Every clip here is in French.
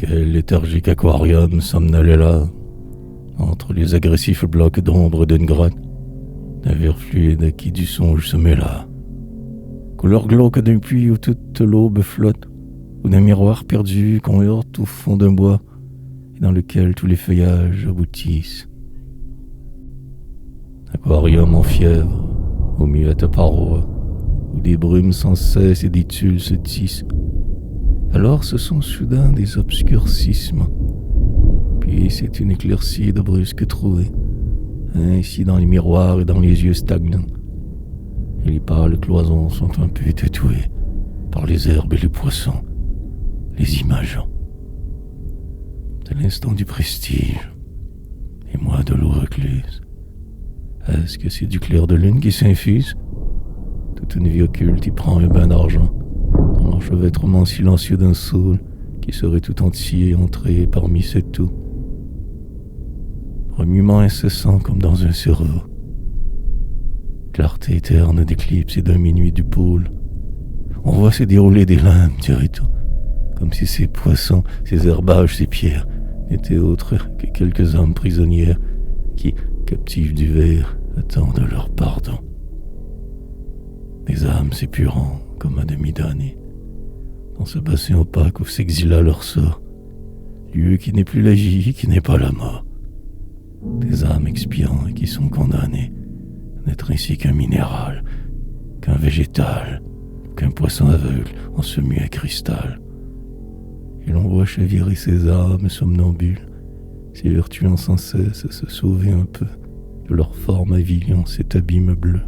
Quel léthargique aquarium somnolait là, entre les agressifs blocs d'ombre d'une grotte, d'un verre fluide à qui du songe se mêla. Couleur glauque d'un puits où toute l'aube flotte, ou d'un miroir perdu qu'on heurte au fond d'un bois, et dans lequel tous les feuillages aboutissent. Aquarium en fièvre, aux muettes parois, où des brumes sans cesse et des tulles se tissent. Alors ce sont soudain des obscurcissements, puis c'est une éclaircie de brusques trouées, ainsi dans les miroirs et dans les yeux stagnants. Et les pâles cloisons sont un peu tatouées par les herbes et les poissons, les imageant. C'est l'instant du prestige, et moi de l'eau recluse. Est-ce que c'est du clair de lune qui s'infuse? Toute une vie occulte y prend un bain d'argent, dans l'enchevêtrement silencieux d'un saule qui serait tout entier entré parmi ces tout. Remuement incessant comme dans un cerveau. Clarté éterne d'éclipse et d'un minuit du pôle. On voit se dérouler des lames, dirait-on, comme si ces poissons, ces herbages, ces pierres n'étaient autres que quelques âmes prisonnières qui, captives du verre, attendent leur pardon. Des âmes s'épurant comme à demi damnées, dans ce bassin opaque où s'exila leur sort, lieu qui n'est plus la vie, qui n'est pas la mort. Des âmes expiant et qui sont condamnées à n'être ainsi qu'un minéral, qu'un végétal, qu'un poisson aveugle en ce muet cristal. Et l'on voit chavirer ces âmes somnambules, s'évertuant sans cesse à se sauver un peu de leur forme aviliant cet abîme bleu.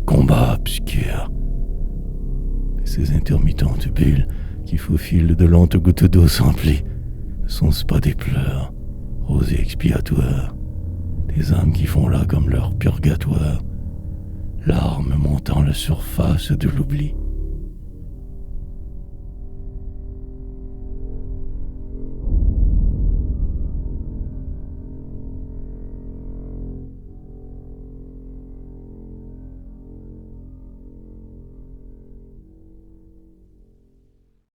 Combat obscur. Et ces intermittentes bulles qui faufilent de lentes gouttes d'eau s'emplissent ne sont-ce pas des pleurs, rosés expiatoires, des âmes qui font là comme leur purgatoire, larmes montant la surface de l'oubli.